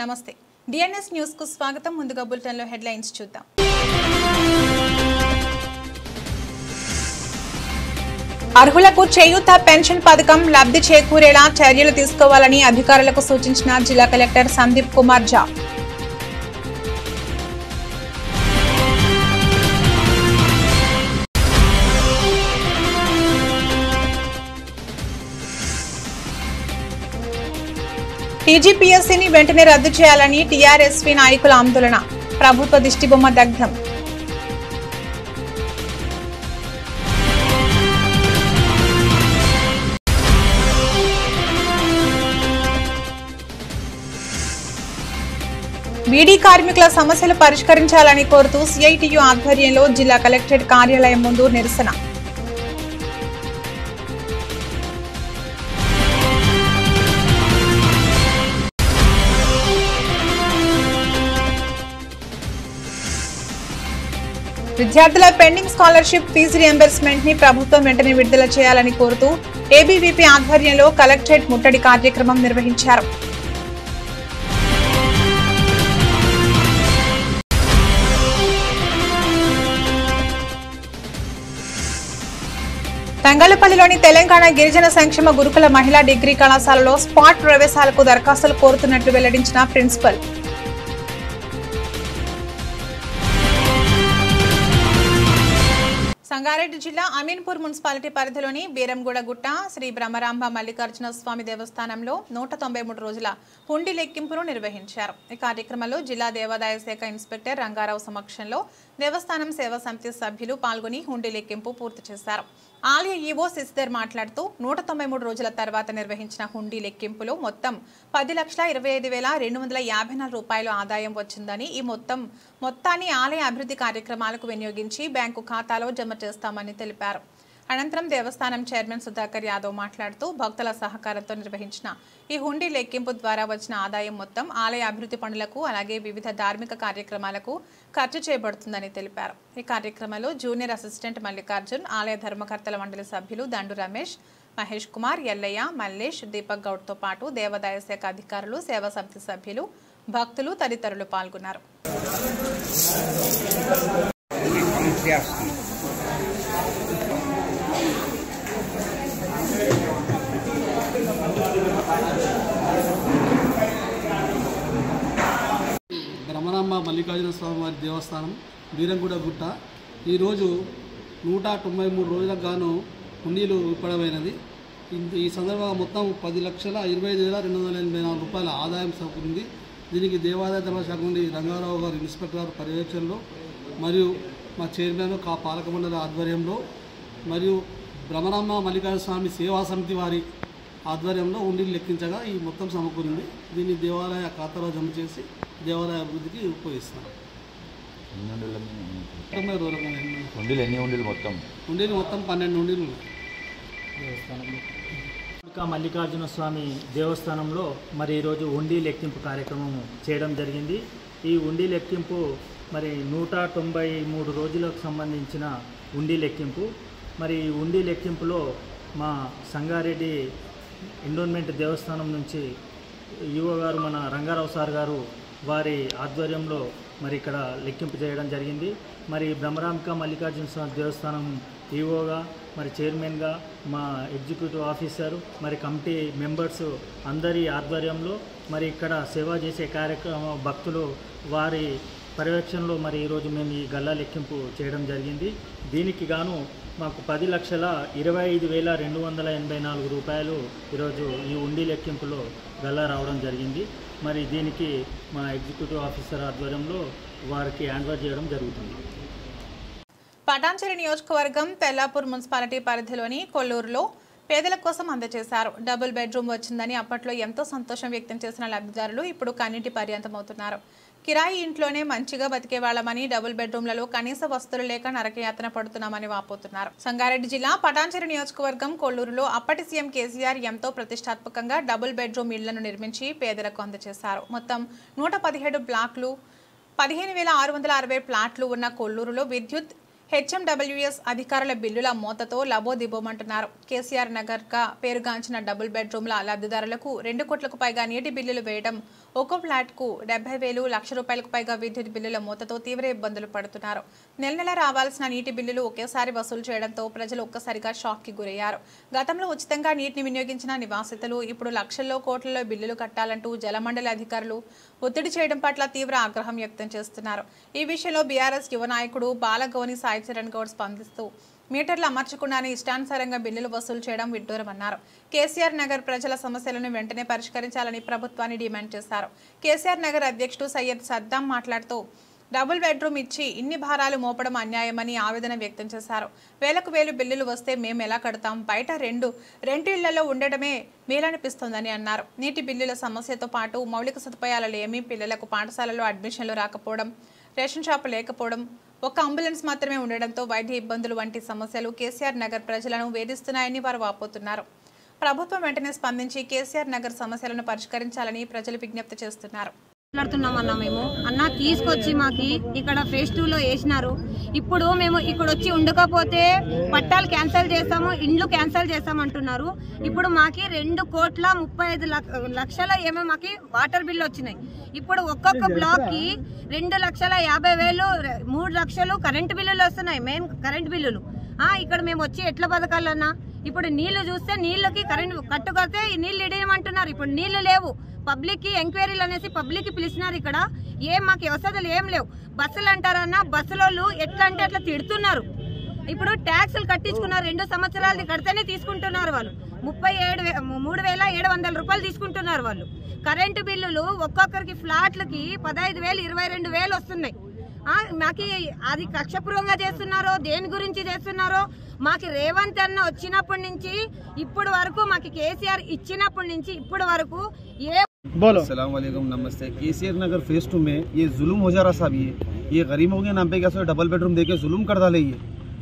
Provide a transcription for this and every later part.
నమస్తే DNS news కు స్వాగతం ముందుగా బులెటిన్ లో హెడ్లైన్స్ చూద్దాం అర్హులకు చేయూత పెన్షన్ పథకం లబ్ధి చేకూరేలా చర్యలు తీసుకోవాలని అధికారులకు సూచించిన జిల్లా కలెక్టర్ సందీప్ కుమార్ ఝా టీజీపీఎస్సీని వెంటనే రద్దు చేయాలని టీఆర్ఎస్పీ నాయకుల ఆందోళన ప్రభుత్వ దిష్టిబొమ్మ దగ్ధం బీడీ కార్మికుల సమస్యలు పరిష్కరించాలని కోరుతూ సిఐటియు ఆధ్వర్యంలో జిల్లా కలెక్టరేట్ కార్యాలయం ముందు నిరసన విద్యార్థుల పెండింగ్ స్కాలర్షిప్ ఫీజు రియంబర్స్మెంట్ ని ప్రభుత్వం వెంటనే విడుదల చేయాలని కోరుతూ ఏబీవీపీ ఆధ్వర్యంలో కలెక్టరేట్ ముట్టడి కార్యక్రమం నిర్వహించారు. తంగళ్లపల్లిలోని తెలంగాణ గిరిజన సంక్షేమ గురుకుల మహిళా డిగ్రీ కళాశాలలో స్పాట్ ప్రవేశాలకు దరఖాస్తులు కోరుతున్నట్లు వెల్లడించిన ప్రిన్సిపల్. సంగారెడ్డి జిల్లా అమీన్పూర్ మున్సిపాలిటీ పరిధిలోని బీరంగూడ గుట్ట శ్రీ బ్రహ్మరాంబ మల్లికార్జున స్వామి దేవస్థానంలో 193 రోజుల హుండీ లెక్కింపును నిర్వహించారు. ఈ కార్యక్రమంలో జిల్లా దేవాదాయ శాఖ ఇన్స్పెక్టర్ రంగారావు సమక్షంలో దేవస్థానం సేవా సమితి సభ్యులు పాల్గొని హుండీ లెక్కింపు పూర్తి చేశారు. ఆలయ ఈవో శశిధర్ మాట్లాడుతూ 193 రోజుల తర్వాత నిర్వహించిన హుండీ లెక్కింపులో మొత్తం 10,25,254 రూపాయలు ఆదాయం వచ్చిందని, ఈ మొత్తాన్ని ఆలయ అభివృద్ధి కార్యక్రమాలకు వినియోగించి బ్యాంకు ఖాతాలో జమ చేస్తామని తెలిపారు. అనంతరం దేవస్థానం చైర్మన్ సుధాకర్ యాదవ్ మాట్లాడుతూ భక్తుల సహకారంతో నిర్వహించిన ఈ హుండీ లెక్కింపు ద్వారా వచ్చిన ఆదాయం మొత్తం ఆలయ అభివృద్ధి పనులకు అలాగే వివిధ ధార్మిక కార్యక్రమాలకు ఖర్చు చేయబడుతుందని తెలిపారు. ఈ కార్యక్రమంలో జూనియర్ అసిస్టెంట్ మల్లికార్జున్, ఆలయ ధర్మకర్తల మండలి సభ్యులు దండు రమేష్, మహేష్ కుమార్, ఎల్లయ్య, మల్లేష్, దీపక్ గౌడ్తో పాటు దేవాదాయ శాఖ అధికారులు, సేవా సమితి సభ్యులు, భక్తులు తదితరులు పాల్గొన్నారు. బ్రహ్మరాంబ మల్లికార్జున స్వామి వారి దేవస్థానం బీరంగూడ గుట్ట ఈరోజు 193 రోజులకు గాను హుండీలు విప్పడమైనది. ఈ సందర్భంగా మొత్తం 10,25,284 రూపాయల ఆదాయం సమకూరింది. దీనికి దేవాదాయ ధర్మశాఖ నుండి రంగారావు గారు ఇన్స్పెక్టర్ గారు పర్యవేక్షణలో మరియు మా చైర్మన్ పాలక మండలి ఆధ్వర్యంలో మరియు బ్రహ్మరాంబ మల్లికార్జున స్వామి సేవా సమితి వారి ఆధ్వర్యంలో హుండీలు లెక్కించగా ఈ మొత్తం సమకూరింది. దీన్ని దేవాలయ ఖాతాలో జమ చేసి దేవాలయ అభివృద్ధికి ఉపయోగిస్తారు. హుండీలు మొత్తం 12 హుండీలు. మల్లికార్జున స్వామి దేవస్థానంలో మరి ఈరోజు హుండీ లెక్కింపు కార్యక్రమం చేయడం జరిగింది. ఈ హుండీ లెక్కింపు మరి 193 రోజులకు సంబంధించిన హుండీ లెక్కింపు. మరి ఈ హుండీ లెక్కింపులో మా సంగారెడ్డి ఎండోన్మెంట్ దేవస్థానం నుంచి ఈవో గారు మన రంగారావు సార్ గారు వారి ఆధ్వర్యంలో మరి ఇక్కడ లెక్కింపు చేయడం జరిగింది. మరి బ్రహ్మరాంబిక మల్లికార్జున స్వామి దేవస్థానం ఈవోగా మరి చైర్మన్గా మా ఎగ్జిక్యూటివ్ ఆఫీసర్ మరి కమిటీ మెంబర్స్ అందరి ఆధ్వర్యంలో మరి ఇక్కడ సేవ చేసే కార్యక్రమ భక్తులు వారి పర్యవేక్షణలో మరి ఈరోజు మేము ఈ గల్లా లెక్కింపు చేయడం జరిగింది. దీనికి గాను మాకు 10,25,284 రూపాయలు ఈరోజు ఈ హుండీ లెక్కింపులో గల్లా రావడం జరిగింది. మరి దీనికి మా ఎగ్జిక్యూటివ్ ఆఫీసర్ ఆధ్వర్యంలో వారికి హ్యాండ్ ఓవర్ చేయడం జరుగుతుంది. పటాన్చెరు నియోజకవర్గం తెల్లాపూర్ మున్సిపాలిటీ పరిధిలోని కొల్లూరులో పేదల కోసం అందజేశారు. డబుల్ బెడ్రూమ్ వచ్చిందని అప్పట్లో ఎంతో సంతోషం వ్యక్తం చేసిన లబ్ధిదారులు ఇప్పుడు కన్నీటి పర్యంతమవుతున్నారు. కిరాయి ఇంట్లోనే మంచిగా బతికేవాళ్లమని డబుల్ బెడ్రూమ్లలో కనీస వస్తువులు లేక నరకయాతన పడుతున్నామని వాపోతున్నారు. సంగారెడ్డి జిల్లా పటాన్చెరు నియోజకవర్గం కొల్లూరులో అప్పటి సీఎం కేసీఆర్ ఎంతో ప్రతిష్టాత్మకంగా డబుల్ బెడ్రూమ్ ఇళ్లను నిర్మించి పేదలకు అందజేశారు. మొత్తం 117 బ్లాక్లు, 15,660 ప్లాట్లు ఉన్న కొల్లూరులో విద్యుత్ హెచ్ఎండబ్ల్యూఎస్ అధికారుల బిల్లుల మోతతో లబోదిబోమంటున్నారు. కేసీఆర్ నగర్గా పేరుగాంచిన డబుల్ బెడ్రూమ్ల లబ్ధిదారులకు 2 కోట్లకు పైగా నీటి బిల్లులు వేయడం, ఒక్కో ఫ్లాట్కు 70,000 లక్ష రూపాయలకు పైగా విద్యుత్ బిల్లుల మోతతో తీవ్ర ఇబ్బందులు పడుతున్నారు. నెల రావాల్సిన నీటి బిల్లులు ఒకేసారి వసూలు చేయడంతో ప్రజలు ఒక్కసారిగా షాక్కి గురయ్యారు. గతంలో ఉచితంగా నీటిని వినియోగించిన నివాసితులు ఇప్పుడు లక్షల్లో కోట్లలో బిల్లులు కట్టాలంటూ జలమండలి అధికారులు ఒత్తిడి చేయడం పట్ల తీవ్ర ఆగ్రహం వ్యక్తం చేస్తున్నారు. ఈ విషయంలో బీఆర్ఎస్ యువ నాయకుడు బాలగౌని సాయిచరణ్ గౌడ్ స్పందిస్తూ మీటర్లు అమర్చకుండానే ఇష్టానుసారంగా బిల్లులు వసూలు చేయడం విడ్డూరమన్నారు. కేసీఆర్ నగర్ ప్రజల సమస్యలను వెంటనే పరిష్కరించాలని ప్రభుత్వాన్ని డిమాండ్ చేశారు. కేసీఆర్ నగర్ అధ్యక్షుడు సయ్యద్ సద్దాం మాట్లాడుతూ డబుల్ బెడ్రూమ్ ఇచ్చి ఇన్ని భారాలు మోపడం అన్యాయమని ఆవేదన వ్యక్తం చేశారు. వేలకు వేలు బిల్లులు వస్తే మేము ఎలా కడతాం? బయట రెండు ఇళ్లలో ఉండడమే మేలనిపిస్తోందని అన్నారు. నీటి బిల్లుల సమస్యతో పాటు మౌలిక సదుపాయాలు లేమి, పిల్లలకు పాఠశాలలో అడ్మిషన్లు రాకపోవడం, రేషన్ షాపు లేకపోవడం, ఒక్క అంబులెన్స్ మాత్రమే ఉండడంతో వైద్య ఇబ్బందులు వంటి సమస్యలు కేసీఆర్ నగర్ ప్రజలను వేధిస్తున్నాయని వారు వాపోతున్నారు. ప్రభుత్వం వెంటనే స్పందించి కేసీఆర్ నగర్ సమస్యలను పరిష్కరించాలని ప్రజలు విజ్ఞప్తి చేస్తున్నారు. మాట్లాడుతున్నామన్నా మేము అన్న తీసుకొచ్చి మాకి ఇక్కడ ఫేజ్ 2లో వేసినారు. ఇప్పుడు మేము ఇక్కడ వచ్చి ఉండకపోతే పట్టాలు క్యాన్సిల్ చేస్తాము, ఇండ్లు క్యాన్సిల్ చేస్తామంటున్నారు. ఇప్పుడు మాకి 2,35,00,000 ఏమో మాకి వాటర్ బిల్లు వచ్చినాయి. ఇప్పుడు ఒక్కొక్క బ్లాక్ కి 2,50,000 3 లక్షలు కరెంటు బిల్లులు వస్తున్నాయి, మెయిన్ కరెంటు బిల్లులు. ఇక్కడ మేము వచ్చి ఎట్లా బతకాలన్నా? ఇప్పుడు నీళ్లు చూస్తే నీళ్ళకి కరెంటు కట్టుకొస్తే నీళ్లు ఇడేయమంటున్నారు. ఇప్పుడు నీళ్లు లేవు. పబ్లిక్ కి ఎంక్వైరీలు అనేసి పబ్లిక్ కి పిలిచినారు. ఇక్కడ మాకు వసతులు ఏం లేవు. బస్సులు అంటారన్నా, బస్సులోళ్ళు ఎట్లా అంటే అట్లా తిడుతున్నారు. ఇప్పుడు ట్యాక్సులు కట్టించుకున్నారు, 2 సంవత్సరాలది కడితేనే తీసుకుంటున్నారు వాళ్ళు. 3,700 రూపాయలు తీసుకుంటున్నారు వాళ్ళు. కరెంటు బిల్లులు ఒక్కొక్కరికి ఫ్లాట్లకి 15,000 22,000 వస్తున్నాయి. మాకి అది కక్షపూర్వంగా చేస్తున్నారో దేని గురించి చేస్తున్నారో మాకి రేవంత్ అన్న వచ్చినప్పటి నుంచి ఇప్పటి వరకు మాకి కేసీఆర్ ఇచ్చినప్పటి నుంచి ఇప్పటి వరకు अस्सलाम वालेकुम, नमस्ते। केसीआर नगर फेज 2 में ये जुल्म हो जा रहा साहब। ये गरीबों के नाम पे क्या डबल बेडरूम देके जुल्म कर डाले। ये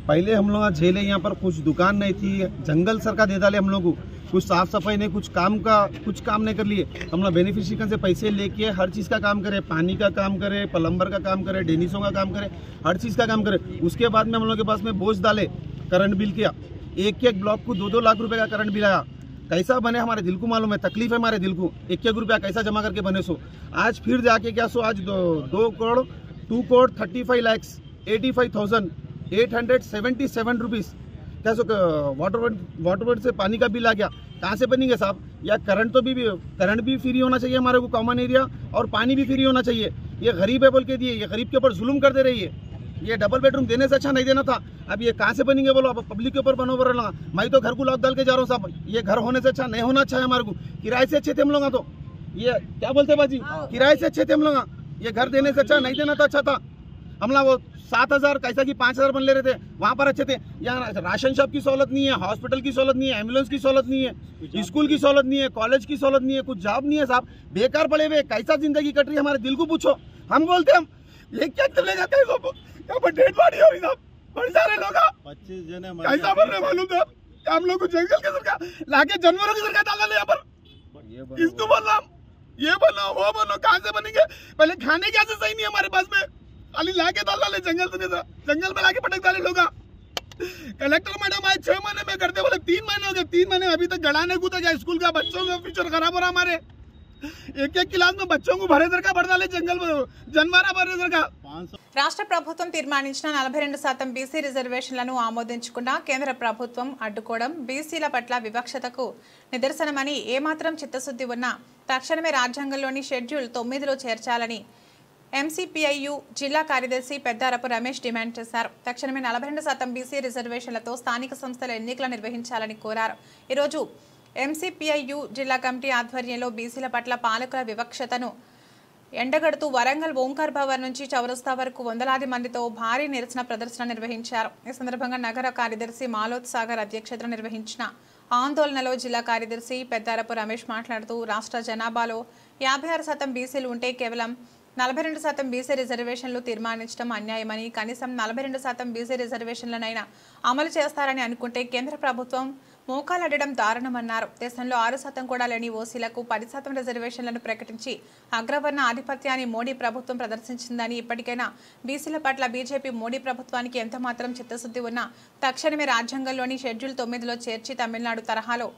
पहले हम लोग झेले, यहाँ पर कुछ दुकान नहीं थी, जंगल सरकार दे डाले हम लोग को। कुछ साफ सफाई नहीं, कुछ काम नहीं कर लिए। हम लोग बेनिफिशियरी से पैसे लेके हर चीज़ का काम करे, पानी का काम करे, प्लम्बर का काम करे, डेनिसों का काम करे, हर चीज़ का काम करे। उसके बाद में हम लोग के पास में बोझ डाले करंट बिल किया। एक ब्लॉक को 2-2 लाख रुपए का करंट बिल आया। कैसा बने हमारे दिल को मालूम है, तकलीफ है हमारे दिल को। 1 रुपया कैसा जमा करके बने सो आज फिर जाके क्या सो आज 2 करोड़ 35,85,877 रुपीज़ क्या सो वाटर बोर्ड से पानी का बिल आ गया। कहाँ से बनेंगे साहब? या करंट भी फ्री होना चाहिए हमारे को, कॉमन एरिया, और पानी भी फ्री होना चाहिए। ये गरीब है बोल के दिए, ये गरीब के ऊपर जुल्म कर दे रही है। ये डबल बेडरूम देने से अच्छा नहीं देना था। अब ये कहाँ से बनेंगे बोलो? अब पब्लिक के ऊपर बनो बोलना। मैं तो घर को लॉक डाल के जा रहा हूँ साहब। ये घर होने से अच्छा नहीं होना अच्छा है हमारे को। किराए से अच्छे थे हम लोग। तो ये क्या बोलते बाजी, किराए से अच्छे थे हम लोग। ये घर देने से अच्छा नहीं देना था, अच्छा था। हम लोग वो 7,000 कैसा कि 5,000 बन ले रहे थे, वहाँ पर अच्छे थे। यहाँ राशन शॉप की सहूलत नहीं है, हॉस्पिटल की सहूलत नहीं है, एम्बुलेंस की सहूलत नहीं है, स्कूल की सहूलत नहीं है, कॉलेज की सहूलत नहीं है, कुछ जॉब नहीं है साहब। बेकार पड़े हुए, कैसा जिंदगी कट रही है हमारे दिल को पूछो। हम बोलते हम ये क्या ले जाते हैं, यहाँ पर डेड बॉडी हो रही साहब, बड़े सारे लोग 25 जने कैसा बन रहे मालूम था। हम लोग को जंगल के सरकार लाके जानवरों की सरकार डाल रहे यहाँ पर। इसको बोल रहा, ये बोलो वो बोलो, कहाँ से बनेंगे? पहले खाने क्या से सही नहीं हमारे पास में, खाली लाके डाल डाले जंगल से, जंगल में लाके पटक डाले लोग। कलेक्टर मैडम आए 6 महीने में करते, बोले 3 महीने हो गए। 3 महीने अभी तक गड़ा नहीं कूदा गया। स्कूल का बच्चों का फ्यूचर खराब हो रहा हमारे। एक क्लास में बच्चों को भरे दरका भर डाले जंगल में, जानवर भरे दरका। రాష్ట్ర ప్రభుత్వం తీర్మానించిన 42% బీసీ రిజర్వేషన్లను ఆమోదించకుండా కేంద్ర ప్రభుత్వం అడ్డుకోవడం బీసీల పట్ల వివక్షతకు నిదర్శనమని, ఏమాత్రం చిత్తశుద్ధి ఉన్నా తక్షణమే రాజ్యాంగంలోని షెడ్యూల్ 9లో చేర్చాలని ఎంసీపీఐయు జిల్లా కార్యదర్శి పెద్దారపు రమేష్ డిమాండ్ చేశారు. తక్షణమే 42% బీసీ రిజర్వేషన్లతో స్థానిక సంస్థల ఎన్నికలు నిర్వహించాలని కోరారు. ఈరోజు ఎంసీపీఐయు జిల్లా కమిటీ ఆధ్వర్యంలో బీసీల పట్ల పాలకుల వివక్షతను ఎండగడుతూ వరంగల్ ఓంకార్ భవన్ నుంచి చౌరస్తా వరకు వందలాది మందితో భారీ నిరసన ప్రదర్శన నిర్వహించారు. ఈ సందర్భంగా నగర కార్యదర్శి మాలోత్ సాగర్ అధ్యక్షతన నిర్వహించిన ఆందోళనలో జిల్లా కార్యదర్శి పెద్దారపు రమేష్ మాట్లాడుతూ రాష్ట్ర జనాభాలో 56% బీసీలు ఉంటే కేవలం 42% బీసీ రిజర్వేషన్లు తీర్మానించడం అన్యాయమని, కనీసం 42% బీసీ రిజర్వేషన్లనైనా అమలు చేస్తారని అనుకుంటే కేంద్ర ప్రభుత్వం మోకాలడడం దారుణమన్నారు. దేశంలో 6% కూడా లేని ఓసీలకు 10% రిజర్వేషన్లను ప్రకటించి అగ్రవర్ణ ఆధిపత్యాన్ని మోడీ ప్రభుత్వం ప్రదర్శించిందని, ఇప్పటికైనా బీసీల పట్ల బీజేపీ మోడీ ప్రభుత్వానికి ఎంతమాత్రం చిత్తశుద్ధి ఉన్నా తక్షణమే రాజ్యాంగంలోని షెడ్యూల్ 9లో చేర్చి తమిళనాడు తరహాలో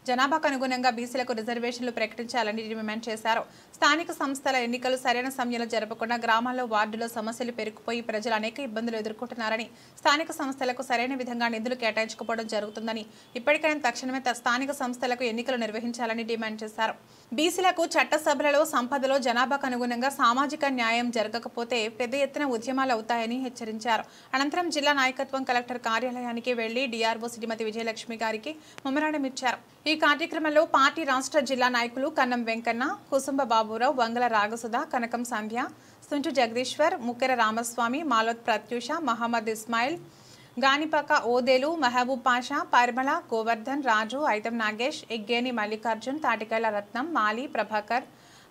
జనాభాకు అనుగుణంగా బీసీలకు రిజర్వేషన్లు ప్రకటించాలని డిమాండ్ చేశారు. స్థానిక సంస్థల ఎన్నికలు సరైన సమయంలో జరపకుండా గ్రామాల్లో వార్డులో సమస్యలు పెరిగిపోయి ప్రజలు అనేక ఇబ్బందులు ఎదుర్కొంటున్నారని, స్థానిక సంస్థలకు సరైన విధంగా నిధులు కేటాయించకపోవడం జరుగుతుందని, ఇప్పటికైనా తక్షణమే స్థానిక సంస్థలకు ఎన్నికలు నిర్వహించాలని డిమాండ్ చేశారు. బీసీలకు చట్టసభలలో సంపదలో జనాభాకు అనుగుణంగా సామాజిక న్యాయం జరగకపోతే పెద్ద ఎత్తున ఉద్యమాలు అవుతాయని హెచ్చరించారు. అనంతరం జిల్లా నాయకత్వం కలెక్టర్ కార్యాలయానికి వెళ్లి డీఆర్ఓ శ్రీమతి విజయలక్ష్మి గారికి మెమరాండం ఇచ్చారు. ఈ కార్యక్రమంలో పార్టీ రాష్ట్ర జిల్లా నాయకులు కన్నం వెంకన్న, కుసుంబ బాబురావు, వంగల రాగసుధ, కనకం సంధ్య, సుంచు జగదీశ్వర్, ముక్కెర రామస్వామి, మాలోత్ ప్రత్యూష, మహమ్మద్ ఇస్మాయిల్, గానిపక ఓదేలు, మహబూబ్ పాషా, పరిమళ, గోవర్ధన్, రాజు, ఐతం నాగేష్, ఎగ్గేని మల్లికార్జున్, తాటికైల రత్నం, మాలి ప్రభాకర్,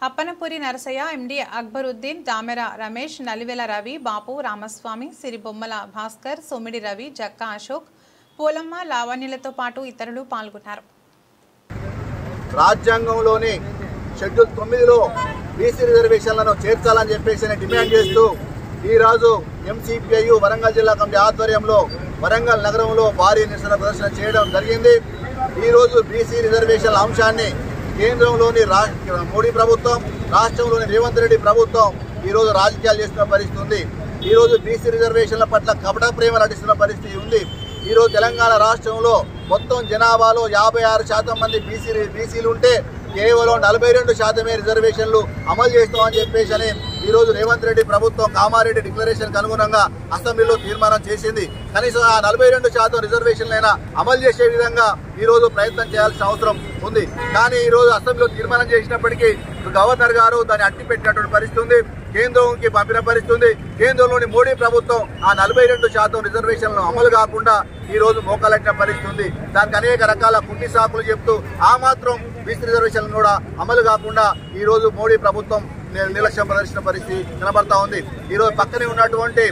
అప్పనపురి నరసయ్య, ఎండి అక్బరుద్దీన్, దామెర రమేష్, నలివెల రవి, బాపు, రామస్వామి, సిరిబొమ్మల భాస్కర్, సోమిడి రవి, జక్కా అశోక్, పోలమ్మ, లావణ్యలతో పాటు ఇతరులు పాల్గొన్నారు. రాజ్యాంగంలోని షెడ్యూల్ 9లో బీసీ రిజర్వేషన్లను చేర్చాలని చెప్పేసి డిమాండ్ చేస్తూ ఈరోజు ఎంసీపీఐ వరంగల్ జిల్లా కమిటీ ఆధ్వర్యంలో వరంగల్ నగరంలో భారీ నిరసన ప్రదర్శన చేయడం జరిగింది. ఈరోజు బీసీ రిజర్వేషన్ల అంశాన్ని కేంద్రంలోని మోడీ ప్రభుత్వం, రాష్ట్రంలోని రేవంత్ రెడ్డి ప్రభుత్వం ఈరోజు రాజకీయాలు చేస్తున్న పరిస్థితి ఉంది. ఈరోజు బీసీ రిజర్వేషన్ల పట్ల కపట ప్రేమ నటిస్తున్న పరిస్థితి ఉంది. ఈరోజు తెలంగాణ రాష్ట్రంలో మొత్తం జనాభాలో 56% మంది బీసీలు ఉంటే కేవలం 42% రిజర్వేషన్లు అమలు చేస్తామని చెప్పేసి ఈరోజు రేవంత్ రెడ్డి ప్రభుత్వం కామారెడ్డి డిక్లరేషన్కి అనుగుణంగా అసెంబ్లీలో తీర్మానం చేసింది. కనీసం ఆ 42% రిజర్వేషన్లైనా అమలు చేసే విధంగా ఈరోజు ప్రయత్నం చేయాల్సిన అవసరం ఉంది. కానీ ఈరోజు అసెంబ్లీలో తీర్మానం చేసినప్పటికీ గవర్నర్ గారు దాన్ని అట్టిపెట్టినటువంటి పరిస్థితి ఉంది. కేంద్రంకి పంపిన పరిస్థితి ఉంది. కేంద్రంలోని మోడీ ప్రభుత్వం ఆ 42% రిజర్వేషన్లను అమలు కాకుండా ఈరోజు మోకాలెట్టిన పరిస్థితి ఉంది. దానికి అనేక రకాల కుంటి సాకులు చెప్తూ ఆ మాత్రం బీసీ రిజర్వేషన్లు కూడా అమలు కాకుండా ఈరోజు మోడీ ప్రభుత్వం నిర్లక్ష్యం ప్రదర్శించిన పరిస్థితి కనబడతా ఉంది. ఈరోజు పక్కనే ఉన్నటువంటి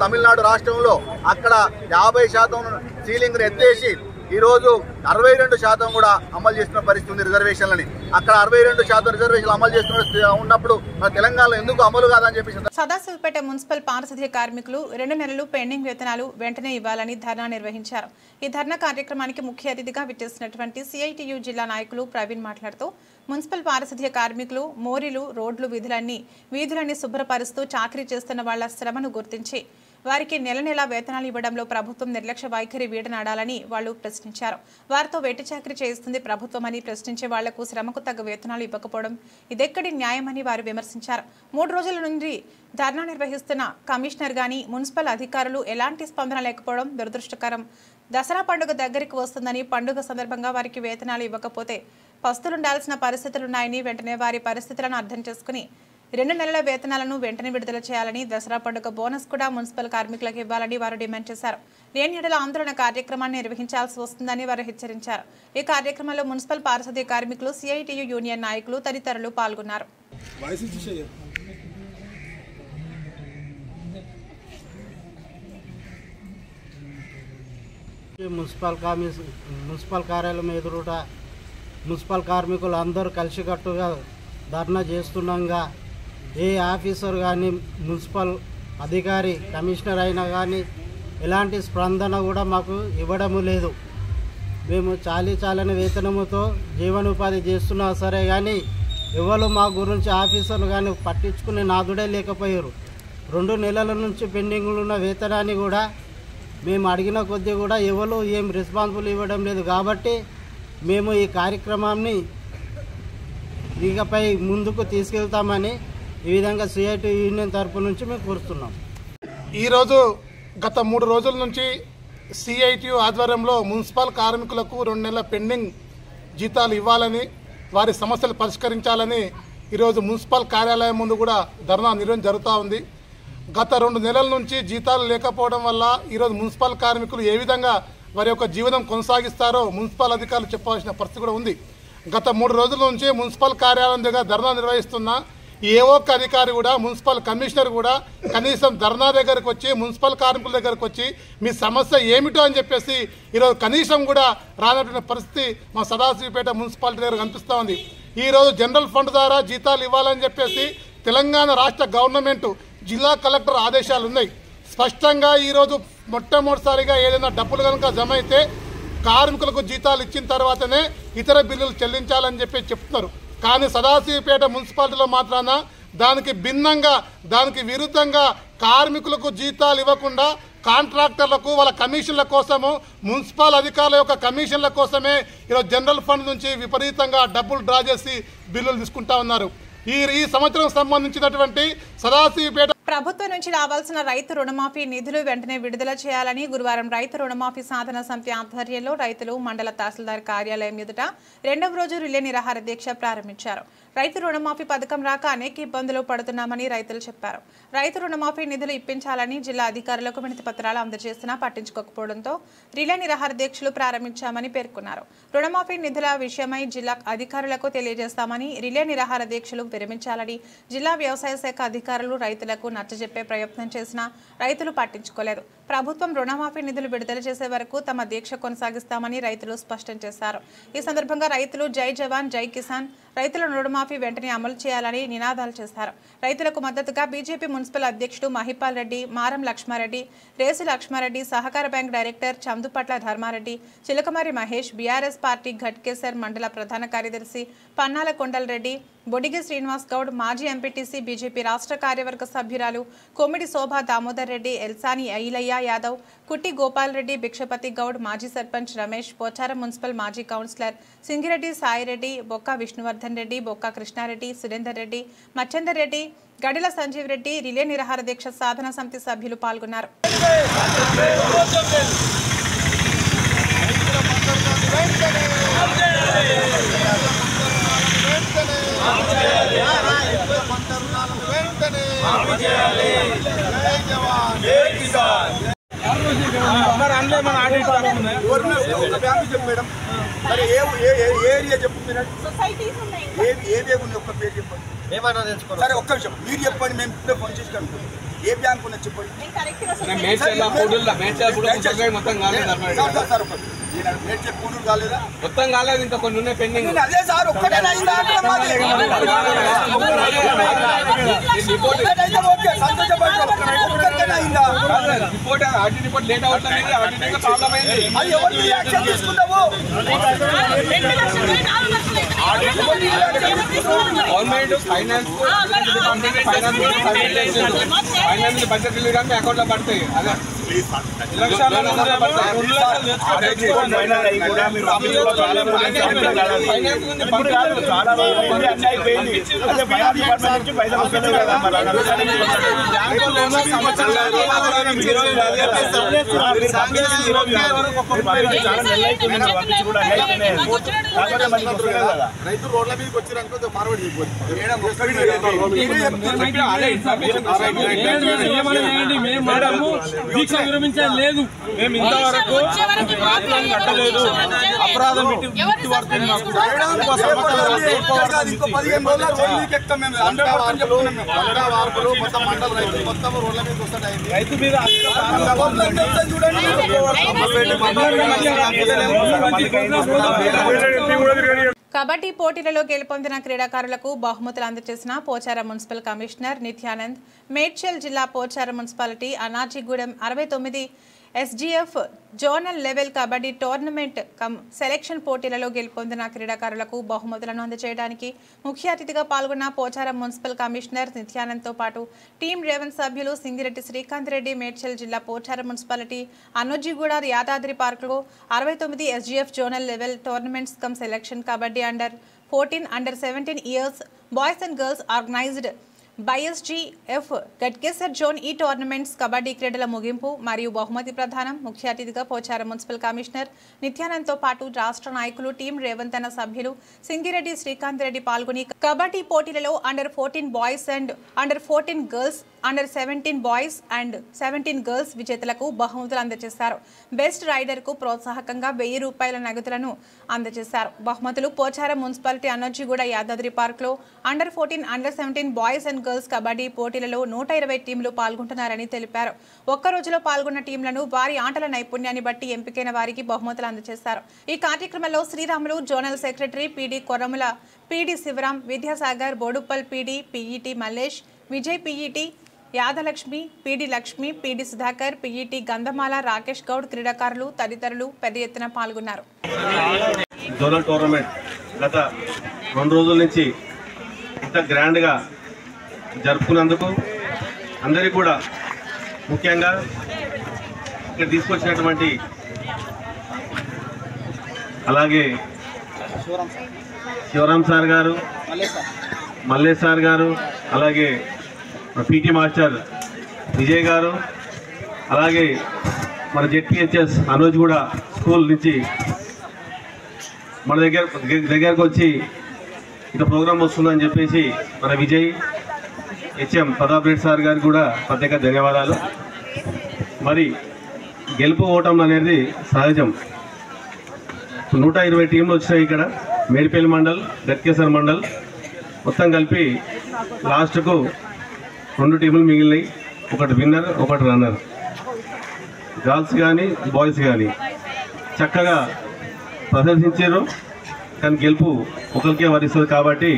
తమిళనాడు రాష్ట్రంలో అక్కడ 50% సీలింగ్ ఎత్తేసి ఈరోజు 62% కూడా అమలు చేస్తున్న పరిస్థితి ఉంది రిజర్వేషన్లని. అక్కడ 62% రిజర్వేషన్లు అమలు చేస్తున్న ఉన్నప్పుడు మన తెలంగాణలో ఎందుకు అమలు కాదని చెప్పి సదాశివపేట మున్సిపల్ పారిశుద్ధ్య కార్మికులు 2 నెలలు పెండింగ్ వేతనాలు వెంటనే ఇవ్వాలని ధర్నా నిర్వహించారు. ఈ ధర్నా కార్యక్రమానికి ముఖ్య అతిథిగా విచ్చేసినటువంటి సిఐటియు జిల్లా నాయకులు ప్రవీణ్ మాట్లాడుతూ మున్సిపల్ పారిశుద్ధ్య కార్మికులు మోరీలు, రోడ్లు, వీధులన్నీ శుభ్రపరుస్తూ చాకరీ చేస్తున్న వాళ్ల శ్రమను గుర్తించి వారికి నెల వేతనాలు ఇవ్వడంలో ప్రభుత్వం నిర్లక్ష్య వైఖరి వీడనాడాలని వాళ్లు ప్రశ్నించారు. వారితో వెట్టి చాకరీ చేయిస్తుంది ప్రభుత్వమని ప్రశ్నించే వాళ్లకు శ్రమకు తగ్గ వేతనాలు ఇవ్వకపోవడం ఇదెక్కడి న్యాయమని వారు విమర్శించారు. 3 రోజుల నుండి ధర్నా నిర్వహిస్తున్న కమిషనర్ గాని మున్సిపల్ అధికారులు ఎలాంటి స్పందన లేకపోవడం దురదృష్టకరం. దసరా పండుగ దగ్గరికి వస్తుందని పండుగ సందర్భంగా వారికి వేతనాలు ఇవ్వకపోతే పస్తులుండాల్సిన పరిస్థితులున్నాయని, వెంటనే వారి పరిస్థితులను అర్థం చేసుకుని 2 నెలల వేతనాలను వెంటనే విడుదల చేయాలని, దసరా పండుగ బోనస్ కూడా మున్సిపల్ కార్మికులకు ఇవ్వాలని వారు డిమాండ్ చేశారు. లేని ఎడల ఆందోళన కార్యక్రమాన్ని నిర్వహించాల్సి వస్తుందని వారు హెచ్చరించారు. ఈ కార్యక్రమంలో మున్సిపల్ పారిశుద్ధ్య కార్మికులు, సిఐటియు యూనియన్ నాయకులు తదితరులు పాల్గొన్నారు. మున్సిపల్ కార్యాలయం ఎదురుట మున్సిపల్ కార్మికులు అందరూ కలిసికట్టుగా ధర్నా చేస్తున్నాగా ఏ ఆఫీసర్ కానీ, మున్సిపల్ అధికారి, కమిషనర్ అయినా కానీ ఎలాంటి స్పందన కూడా మాకు ఇవ్వడము లేదు. మేము చాలని వేతనముతో జీవనోపాధి చేస్తున్నా సరే కానీ ఎవరు మా గురించి ఆఫీసర్లు కానీ పట్టించుకునే నాదుడే లేకపోయారు. 2 నెలల నుంచి పెండింగ్లు ఉన్న వేతనాన్ని కూడా మేము అడిగిన కొద్దీ కూడా ఎవరు ఏం రెస్పాన్సిబుల్ ఇవ్వడం లేదు. కాబట్టి మేము ఈ కార్యక్రమాన్ని ఇకపై ముందుకు తీసుకెళ్తామని ఈ విధంగా సిఐటి యూనియన్ తరపు నుంచి మేము కోరుతున్నాం. ఈరోజు గత 3 రోజుల నుంచి సిఐటియు ఆధ్వర్యంలో మున్సిపల్ కార్మికులకు 2 నెలల పెండింగ్ జీతాలు ఇవ్వాలని, వారి సమస్యలు పరిష్కరించాలని ఈరోజు మున్సిపల్ కార్యాలయం ముందు కూడా ధర్నా నిర్వహణ జరుగుతూ ఉంది. గత 2 నెలల నుంచి జీతాలు లేకపోవడం వల్ల ఈరోజు మున్సిపల్ కార్మికులు ఏ విధంగా వారి యొక్క జీవనం కొనసాగిస్తారో మున్సిపల్ అధికారులు చెప్పాల్సిన పరిస్థితి కూడా ఉంది. గత 3 రోజుల నుంచి మున్సిపల్ కార్యాలయం దగ్గర ధర్నా నిర్వహిస్తున్న ఏ ఒక్క అధికారి కూడా మున్సిపల్ కమిషనర్ కూడా కనీసం ధర్నా దగ్గరకు వచ్చి మున్సిపల్ కార్మికుల దగ్గరకు వచ్చి మీ సమస్య ఏమిటో అని చెప్పేసి ఈరోజు కనీసం కూడా రానటువంటి పరిస్థితి మా సదాశివపేట మున్సిపాలిటీ దగ్గర కనిపిస్తూ ఉంది. ఈరోజు జనరల్ ఫండ్ ద్వారా జీతాలు ఇవ్వాలని చెప్పేసి తెలంగాణ రాష్ట్ర గవర్నమెంట్ జిల్లా కలెక్టర్ ఆదేశాలు ఉన్నాయి. స్పష్టంగా ఈరోజు మొట్టమొదటిసారిగా ఏదైనా డబ్బులు కనుక జమ అయితే కార్మికులకు జీతాలు ఇచ్చిన తర్వాతనే ఇతర బిల్లులు చెల్లించాలని చెప్పి చెప్తున్నారు. కానీ సదాశివపేట మున్సిపాలిటీలో మాత్రాన దానికి భిన్నంగా దానికి విరుద్ధంగా కార్మికులకు జీతాలు ఇవ్వకుండా కాంట్రాక్టర్లకు వాళ్ళ కమిషన్ల కోసము మున్సిపల్ అధికారుల యొక్క కమిషన్ల కోసమే ఈరోజు జనరల్ ఫండ్ నుంచి విపరీతంగా డబ్బులు డ్రా చేసి బిల్లులు తీసుకుంటా ఉన్నారు. ఈ సంవత్సరం సంబంధించినటువంటి సదాశివపేట ప్రభుత్వం నుంచి రావాల్సిన రైతు రుణమాఫీ నిధులు వెంటనే విడుదల చేయాలని గురువారం రైతు రుణమాఫీ సాధన సమితి ఆధ్వర్యంలో రైతులు మండల తహసీల్దార్ కార్యాలయం ఎదుట రెండవ రోజు రిలే నిరాహార దీక్ష ప్రారంభించారు. రైతు రుణమాఫీ పథకం రాక అనేక ఇబ్బందులు పడుతున్నామని రైతులు చెప్పారు. రైతు రుణమాఫీ నిధులు ఇప్పించాలని జిల్లా అధికారులకు వినతి పత్రాలు అందజేసినా పట్టించుకోకపోవడంతో రిలే నిరాహార దీక్షలు ప్రారంభించామని పేర్కొన్నారు. రుణమాఫీ నిధుల విషయమై జిల్లా అధికారులకు తెలియజేస్తామని రిలే నిరాహార దీక్షలు విరమించాలని జిల్లా వ్యవసాయ శాఖ అధికారులు రైతులకు నచ్చజెప్పే ప్రయత్నం చేసినా రైతులు పట్టించుకోలేదు. ప్రభుత్వం రుణమాఫీ నిధులు విడుదల చేసే వరకు తమ దీక్ష కొనసాగిస్తామని రైతులు స్పష్టం చేశారు. ఈ సందర్భంగా రైతులు జై జవాన్ జై కిసాన్, రైతుల రుణమాఫీ వెంటనే అమలు చేయాలని నినాదాలు చేశారు. రైతులకు మద్దతుగా బీజేపీ మున్సిపల్ అధ్యక్షుడు మహిపాల్ రెడ్డి, మారం లక్ష్మారెడ్డి, రేసు లక్ష్మారెడ్డి, సహకార bank director Chandupatla Dharmareddy, Chilakamari Mahesh, BRS party Ghatkesar మండల ప్రధాన కార్యదర్శి పన్నాల కొండలరెడ్డి, బొడిగి శ్రీనివాస్ గౌడ్, మాజీ ఎంపీటీసీ బీజేపీ రాష్ట్ర కార్యవర్గ సభ్యురాలు కొమ్మిడి శోభా దామోదర్ రెడ్డి, ఎల్సాని ఐలయ్య యాదవ్, కుట్టి గోపాల్ రెడ్డి, భిక్షపతి గౌడ్, మాజీ సర్పంచ్ రమేష్, పోచారం మున్సిపల్ మాజీ కౌన్సిలర్ సింగిరెడ్డి సాయిరెడ్డి, బొక్క విష్ణువర్ధన్ రెడ్డి, బొక్క కృష్ణారెడ్డి, సురేందర్ రెడ్డి, మచ్చందర్ రెడ్డి, గడిల సంజీవ్ రెడ్డి, రిలే నిరాహార దీక్ష సాధన సమితి సభ్యులు పాల్గొన్నారు. సరే ఒక్క విషయం మీరు చెప్పండి, మేము ఇప్పుడే ఫోన్ చేసి కనుక్కుంటాం. ఏ బ్యాంక్ ఉన్నది చెప్పండి. మొత్తం కాలేదు, ఇంకా కొన్ని ఉన్నాయి పెండింగ్. అదే సార్ ఒక్కటేనా రిపోర్ట్ ఆర్టీ రిపోర్ట్ లేట్ అవుతుంది, ఆర్టీ ప్రాబ్లం అయింది. అది ఎవరు యాక్షన్ తీసుకుంటాము? గవర్నమెంట్ ఫైనాన్స్ బడ్జెట్ కానీ అకౌంట్ లో పడతాయి. అదే రైతు రోడ్ల మీదకి వచ్చి ఫార్వర్డ్ దీక్ష విరమించలేదు. మేము ఇంతవరకు కట్టలేదు. అపరాధం రైతు మీద కబడ్డీ పోటీలలో గెలుపొందిన క్రీడాకారులకు బహుమతులు అందజేసిన పోచారం మున్సిపల్ కమిషనర్ నిత్యానంద్, మేడ్చల్ జిల్లా Pocharam municipality Anajigudem 69 SGF zonal level kabaddi tournament selection పోటీలలో గెలుపొందిన క్రీడాకారులకు బహుమతులను అందజేయడానికి ముఖ్య అతిథిగా పాల్గొన్న పోచారం మున్సిపల్ కమిషనర్ నిత్యానంద్తో పాటు టీం రేవన్ సభ్యులు సింగిరెడ్డి శ్రీకాంత్ రెడ్డి, మేడ్చల్ జిల్లా పోచారం మున్సిపాలిటీ అనోజిగూడ యాదాద్రి పార్కులో 69 SGF zonal level tournaments selection kabaddi under 14, under 17 years boys and girls organized by SGF Ghatkesar zone ఈ టోర్నమెంట్స్ కబడ్డీ క్రీడల ముగింపు మరియు బహుమతి ప్రదానం ముఖ్య అతిథిగా పోచారం మున్సిపల్ కమిషనర్ నిత్యానంద్తో పాటు రాష్ట్ర నాయకులు టీం రేవంతన సభ్యులు సింగిరెడ్డి శ్రీకాంత్ రెడ్డి పాల్గొని కబడ్డీ పోటీలలో అండర్-14 boys and అండర్-14 girls, అండర్-17 boys and 17 girls విజేతలకు బహుమతులు అందజేశారు. బెస్ట్ రైడర్ కు ప్రోత్సాహకంగా 1000 రూపాయల నగదులను అందజేశారు. బహుమతులు పోచారం మున్సిపాలిటీ అన్నోజిగూడ యాదాద్రి పార్క్ లో అండర్-14, అండర్-17 బాయ్స్ అండ్ గర్ల్స్ కబడ్డీ పోటీలలో 120 టీంలు పాల్గొంటున్నారని తెలిపారు. ఒక్క రోజులో పాల్గొన్న టీంలను వారి ఆటల నైపుణ్యాన్ని బట్టి ఎంపికైన వారికి బహుమతులు అందజేశారు. ఈ కార్యక్రమంలో Sriramulu zonal secretary PD Koramula, PD Shivaram, Vidyasagar, Boduppal PD, PET Mallesh, Vijay PET, Yadalakshmi, PD Lakshmi, PD Sudhakar, PET Gandhamala, Rakesh Goud, క్రీడాకారులు తదితరులు పెద్ద ఎత్తున పాల్గొన్నారు. జోనల్ టోర్నమెంట్ గత 2 రోజుల నుంచి ఇంత గ్రాండ్గా జరుపుకున్నందుకు అందరికీ కూడా, ముఖ్యంగా ఇక్కడ తీసుకొచ్చినటువంటి అలాగే శివరాం సార్ గారు, మల్లేష్ సార్ గారు, అలాగే పీటీ మాస్టర్ విజయ్ గారు, అలాగే మన జెడ్పీహెచ్ఎస్ అన్నోజిగూడ స్కూల్ నుంచి మన దగ్గరకు వచ్చి ఇట్లా ప్రోగ్రామ్ వస్తుందని చెప్పేసి మన విజయ్ హెచ్ఎం ప్రతాప్ రెడ్డి సార్ గారికి కూడా ప్రత్యేక ధన్యవాదాలు. మరి గెలుపు ఓటం అనేది సహజం. 120 టీంలు వచ్చినాయి ఇక్కడ, మేడిపల్లి మండల్, గట్కేసర్ మండల్ మొత్తం కలిపి లాస్ట్కు 2 టీములు మిగిలినాయి. ఒకటి విన్నర్, ఒకటి రన్నర్. గర్ల్స్ కానీ బాయ్స్ కానీ చక్కగా ప్రదర్శించారు. కానీ గెలుపు ఒకరికే వరిస్తుంది కాబట్టి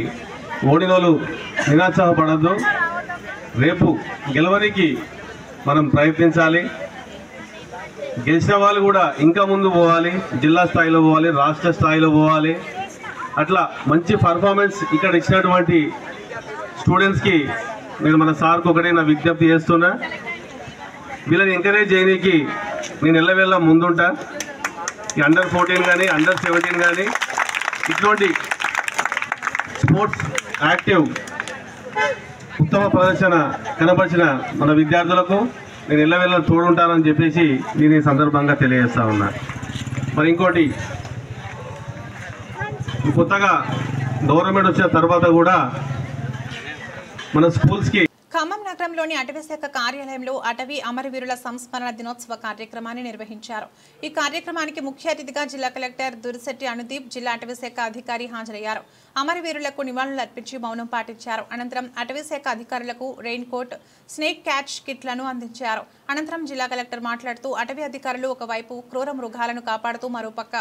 ఓడిన వాళ్ళు నిరాశపడద్దు. రేపు గెలవడానికి మనం ప్రయత్నించాలి. గెలిచిన వాళ్ళు కూడా ఇంకా ముందు పోవాలి, జిల్లా స్థాయిలో పోవాలి, రాష్ట్ర స్థాయిలో పోవాలి. అట్లా మంచి పర్ఫార్మెన్స్ ఇక్కడ ఇచ్చినటువంటి స్టూడెంట్స్కి నేను మన సార్కి ఒకటే నా విజ్ఞప్తి చేస్తున్నా. వీళ్ళని ఎంకరేజ్ చేయడానికి నేను ఎల్లవేళ్ళ ముందుంటా. ఈ అండర్-14 కానీ అండర్-17 కానీ ఇటువంటి స్పోర్ట్స్ యాక్టివ్ ఉత్తమ ప్రదర్శన కనపరిచిన మన విద్యార్థులకు నేను ఎల్లవేళ తోడుంటానని చెప్పేసి నేను ఈ సందర్భంగా తెలియజేస్తా ఉన్నా. మరి ఇంకోటి, కొత్తగా గవర్నమెంట్ వచ్చిన తర్వాత కూడా మన స్కూల్స్కి ఖమ్మం నగరంలోని అటవీశాఖ కార్యాలయంలో అటవీ అమరవీరుల సంస్మరణ దినోత్సవ కార్యక్రమాన్ని నిర్వహించారు. ఈ కార్యక్రమానికి ముఖ్య అతిథిగా జిల్లా కలెక్టర్ దురిశెట్టి అనుదీప్, జిల్లా అటవీశాఖ అధికారి హాజరయ్యారు. అమరవీరులకు నివాళులు అర్పించి మౌనం పాటించారు. అనంతరం అటవీశాఖ అధికారులకు రెయిన్ కోట్, స్నేక్ క్యాచ్ కిట్లను అందించారు. అనంతరం జిల్లా కలెక్టర్ మాట్లాడుతూ అటవీ అధికారులు ఒకవైపు క్రూర మృగాలను కాపాడుతూ మరోపక్క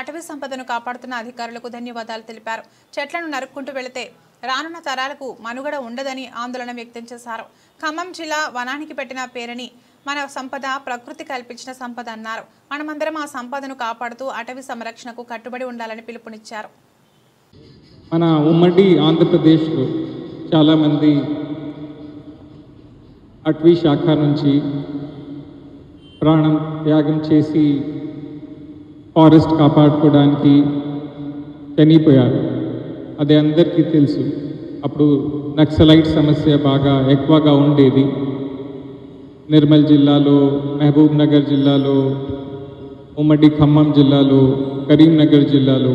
అటవీ సంపదను కాపాడుతున్న అధికారులకు ధన్యవాదాలు తెలిపారు. చెట్లను నరుక్కుంటూ వెళితే రానున్న తరాలకు మనుగడ ఉండదని ఆందోళన వ్యక్తం చేశారు. ఖమ్మం జిల్లా వనానికి పెట్టిన పేరుని మన సంపద ప్రకృతి కల్పించిన సంపద అన్నారు. మనమందరం ఆ సంపదను కాపాడుతూ అటవీ సంరక్షణకు కట్టుబడి ఉండాలని పిలుపునిచ్చారు. మన ఉమ్మడి ఆంధ్రప్రదేశ్లో చాలామంది అటవీ శాఖ నుంచి ప్రాణం త్యాగం చేసి ఫారెస్ట్ కాపాడుకోవడానికి చనిపోయారు. అది అందరికీ తెలుసు. అప్పుడు నక్సలైట్ సమస్య బాగా ఎక్కువగా ఉండేది. నిర్మల్ జిల్లాలో, మహబూబ్ నగర్ జిల్లాలో, ఉమ్మడి ఖమ్మం జిల్లాలో, కరీంనగర్ జిల్లాలో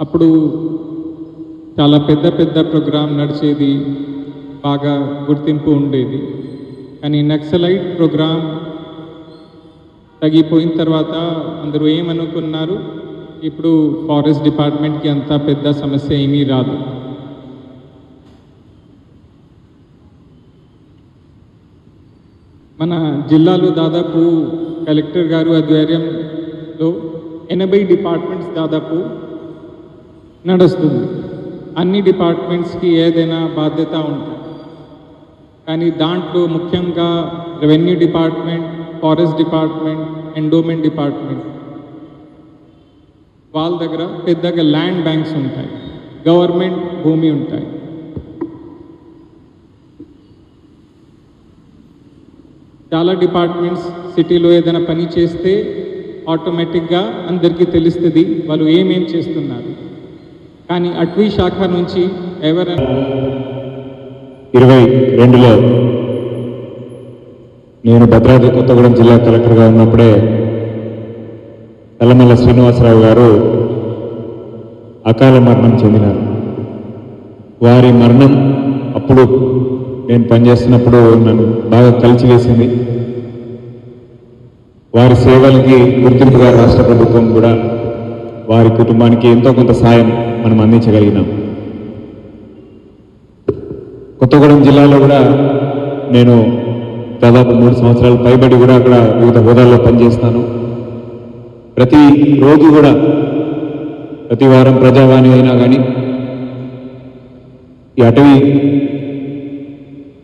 అప్పుడు చాలా పెద్ద పెద్ద ప్రోగ్రాం నడిచేది, బాగా గుర్తింపు ఉండేది. కానీ నక్సలైట్ ప్రోగ్రాం తగ్గిపోయిన తర్వాత అందరూ ఏమనుకున్నారు, ఇప్పుడు ఫారెస్ట్ డిపార్ట్మెంట్కి అంత పెద్ద సమస్య ఏమీ రాదు. మన జిల్లాలో దాదాపు కలెక్టర్ గారు ఆధ్వర్యంలో 80 డిపార్ట్మెంట్స్ దాదాపు నడుస్తుంది. అన్ని డిపార్ట్మెంట్స్కి ఏదైనా బాధ్యత ఉంటుంది. కానీ దాంట్లో ముఖ్యంగా revenue department, forest department, endowment department వాళ్ళ దగ్గర పెద్దగా ల్యాండ్ బ్యాంక్స్ ఉంటాయి, గవర్నమెంట్ భూమి ఉంటాయి. చాలా డిపార్ట్మెంట్స్ సిటీలో ఏదైనా పని చేస్తే ఆటోమేటిక్గా అందరికీ తెలుస్తుంది వాళ్ళు ఏమేం చేస్తున్నారు. కానీ అటవీ శాఖ నుంచి ఎవరైనా 22లో నేను భద్రాద్రి కొత్తగూడెం జిల్లా కలెక్టర్గా ఉన్నప్పుడే తలమల్ల శ్రీనివాసరావు గారు అకాల మరణం చెందినారు. వారి మరణం అప్పుడు నేను పనిచేస్తున్నప్పుడు నన్ను బాగా కలిచివేసింది. వారి సేవలకి గుర్తింపుగా రాష్ట్ర ప్రభుత్వం కూడా వారి కుటుంబానికి ఎంతో కొంత సాయం మనం అందించగలిగినాం. కొత్తగూడెం జిల్లాలో కూడా నేను దాదాపు 3 సంవత్సరాలు పైబడి కూడా అక్కడ వివిధ హోదాల్లో పనిచేస్తాను. ప్రతి రోజు కూడా ప్రతి వారం ప్రజావాణి అయినా కానీ ఈ అటవీ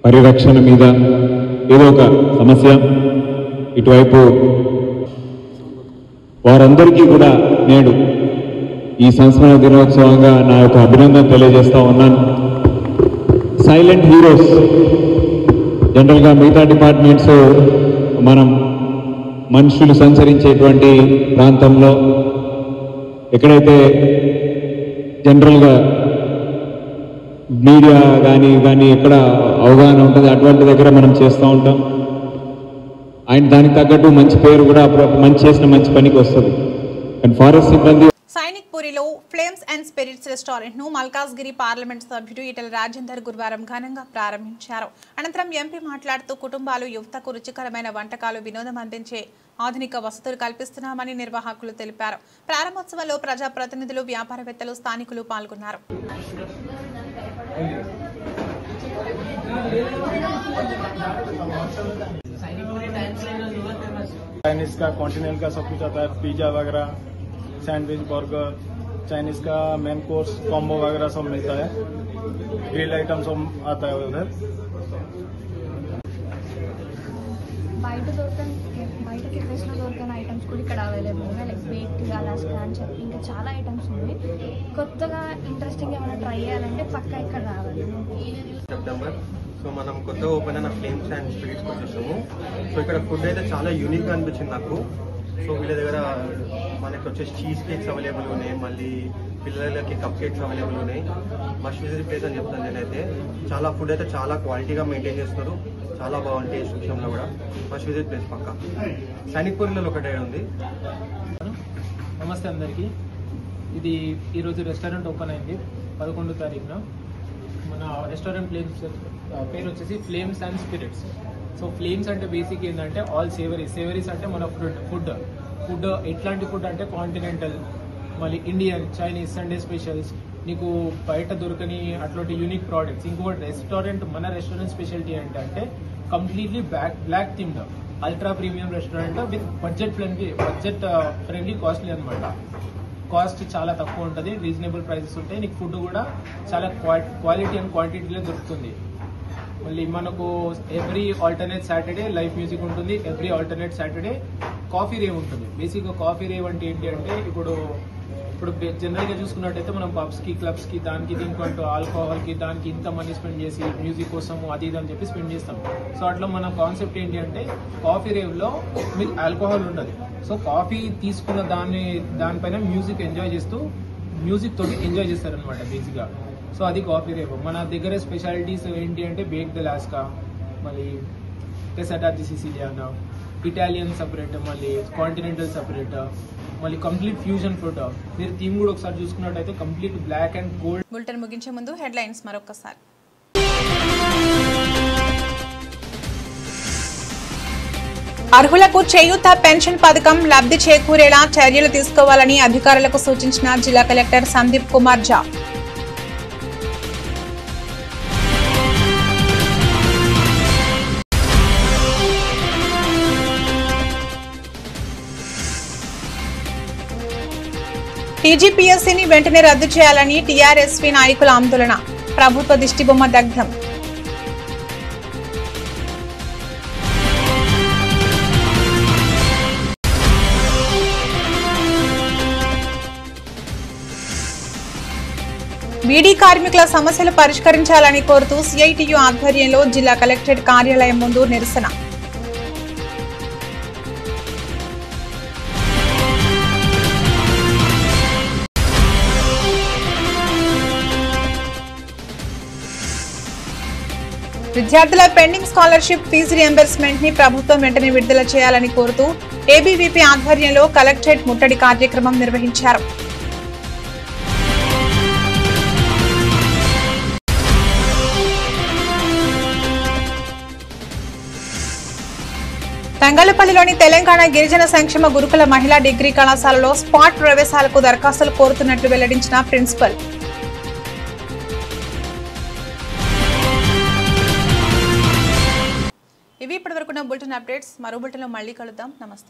పరిరక్షణ మీద ఏదో ఒక సమస్య ఇటువైపు వారందరికీ కూడా నేడు ఈ సంస్మరణ దినోత్సవంగా నా యొక్క అభినందన తెలియజేస్తా ఉన్నాను. సైలెంట్ హీరోస్ జనరల్గా మిగతా డిపార్ట్మెంట్స్ మనం మనుషులు సంచరించేటువంటి ప్రాంతంలో ఎక్కడైతే జనరల్గా మీడియా కానీ ఎక్కడ అవగాహన ఉంటుంది అటువంటి దగ్గర మనం చేస్తూ ఉంటాం. ఆయన దానికి తగ్గట్టు మంచి పేరు కూడా మంచి చేసిన మంచి పనికి వస్తుంది. కానీ ఫారెస్ట్ సిబ్బంది సైనిక్పూరిలో ఫ్లేమ్స్ అండ్ స్పిరిట్స్ రెస్టారెంట్ ను మల్కాజ్గిరి పార్లమెంట్ సభ్యుడు ఈటెల రాజేందర్ గురువారం ఘనంగా ప్రారంభించారు. అనంతరం ఎంపీ మాట్లాడుతూ కుటుంబాలు యువతకు రుచికరమైన వంటకాలు వినోదం అందించే ఆధునిక వసతులు కల్పిస్తున్నామని నిర్వాహకులు తెలిపారు. ప్రారంభోత్సవంలో ప్రజాప్రతినిధులు వ్యాపారవేత్తలు స్థానికులు పాల్గొన్నారు. चाइनीज का कॉन्टिनेंटल का सब कुछ आता है, पिज्जा वगैरह, सैंडविच, बर्गर, चाइनीज का मेन कोर्स कॉम्बो वगैरह सब मिलता है, ग्रिल आइटम सब आता है उधर. బయట కెఫేస్లో దొరికిన ఐటమ్స్ కూడా ఇక్కడ అవైలబుల్ ఉన్నాయి. లైక్ బేక్డ్, అలాస్కా అని చెప్పి ఇంకా చాలా ఐటమ్స్ ఉన్నాయి. కొత్తగా ఇంట్రెస్టింగ్ ఏమైనా ట్రై చేయాలంటే పక్కా ఇక్కడ రావాలి. సెప్టెంబర్ సో మనం కొత్తగా ఓపెన్ అయిన ఫ్లేమ్స్ అండ్ స్పిరిట్స్కి వచ్చేసాము. సో ఇక్కడ ఫుడ్ అయితే చాలా యూనిక్గా అనిపించింది నాకు. సో వీళ్ళ దగ్గర మనకి వచ్చేసి చీజ్ కేక్స్ అవైలబుల్ ఉన్నాయి, మళ్ళీ పిల్లలకి కప్ కేక్స్ అవైలబుల్ ఉన్నాయి. మస్ట్ విజిట్ ప్లేస్ అని చెప్తాను నేనైతే. చాలా ఫుడ్ అయితే చాలా క్వాలిటీగా మెయింటైన్ చేస్తారు, చాలా బాగుంది టేస్ట్ విషయంలో కూడా. మస్ట్ విజిట్ ప్లేస్ పక్కా. సైనిక్పూరిలో ఒకటే ఉంది. నమస్తే అందరికీ. ఇది ఈరోజు రెస్టారెంట్ ఓపెన్ అయింది 11వ తారీఖున. మన రెస్టారెంట్ పేరు వచ్చేసి flames and spirits. So flames అంటే బేసిక్ ఏంటంటే ఆల్ సేవరీస్ అంటే మన ఫుడ్ ఎట్లాంటి ఫుడ్ అంటే కాంటినెంటల్, మళ్ళీ ఇండియన్, చైనీస్, సండే స్పెషల్స్, నీకు బయట దొరకని అట్లాంటి యూనిక్ ప్రోడక్ట్స్. ఇంకొకటి మన రెస్టారెంట్ స్పెషాలిటీ ఏంటంటే completely black themed ultra premium restaurant with budget friendly costly అనమాట. కాస్ట్ చాలా తక్కువ ఉంటుంది, రీజనబుల్ ప్రైసెస్ ఉంటాయి. నీకు ఫుడ్ కూడా చాలా క్వాలిటీ అండ్ క్వాంటిటీలో దొరుకుతుంది. మళ్ళీ మనకు every alternate Saturday live music ఉంటుంది, every alternate Saturday coffee rave ఉంటుంది. బేసిక్గా కాఫీ రేవ్ అంటే ఏంటి అంటే ఇప్పుడు జనరల్గా చూసుకున్నట్టయితే మనం పబ్స్కి, క్లబ్స్కి, దానికి దీనికంటూ ఆల్కహాల్కి దానికి ఇంత మనీ స్పెండ్ చేసి మ్యూజిక్ కోసము అది ఇది అని చెప్పి స్పెండ్ చేస్తాం. సో అట్లా మన కాన్సెప్ట్ ఏంటి అంటే కాఫీ రేవ్లో మీకు ఆల్కహాల్ ఉండదు. సో కాఫీ తీసుకున్న దానిపైన మ్యూజిక్ ఎంజాయ్ చేస్తూ మ్యూజిక్ తోటి ఎంజాయ్ చేస్తారనమాట బేసిక్గా. సో అది కాఫీ రేవ్. మన దగ్గర స్పెషాలిటీస్ ఏంటి అంటే బేక్ ద లాస్కా, మళ్ళీ టెసటా ది సిసిలియానా, ఇటాలియన్ సపరేట్, మళ్ళీ కాంటినెంటల్ సపరేట్, మళ్ళీ కంప్లీట్ ఫ్యూజన్ ఫుడ్. మీరు థీమ్ కూడా ఒకసారి చూసుకున్నట్టయితే complete black and gold. Bulletin ముగించే ముందు హెడ్లైన్స్ మరొకసారి. అర్హులకు చేయూత పెన్షన్ పథకం లబ్ధి చేకూరేలా చర్యలు తీసుకోవాలని అధికారులకు సూచించిన జిల్లా కలెక్టర్ సందీప్ కుమార్ ఝా. టీజీపీఎస్సీని వెంటనే రద్దు చేయాలని టీఆర్ఎస్పీ నాయకుల ఆందోళన. ప్రభుత్వ దిష్టిబొమ్మ దగ్ధం. బీడీ కార్మికుల సమస్యలు పరిష్కరించాలని కోరుతూ సిఐటియు ఆధ్వర్యంలో జిల్లా కలెక్టరేట్ కార్యాలయం ముందు నిరసన. విద్యార్థుల పెండింగ్ స్కాలర్షిప్ ఫీజు రియంబర్స్మెంట్ ని ప్రభుత్వం వెంటనే విడుదల చేయాలని కోరుతూ ఏబీవీపీ ఆధ్వర్యంలో కలెక్టరేట్ ముట్టడి కార్యక్రమం నిర్వహించారు. తంగళ్లపల్లిలోని తెలంగాణ గిరిజన సంక్షేమ గురుకుల మహిళా డిగ్రీ కళాశాలలో స్పాట్ ప్రవేశాలకు దరఖాస్తులు కోరుతున్నట్లు వెల్లడించిన ప్రిన్సిపల్. ఇవి ఇప్పటివరకున్న బులెటిన్ అప్డేట్స్. మరో బులెటిన్లో మళ్ళీ కలుద్దాం. నమస్తే.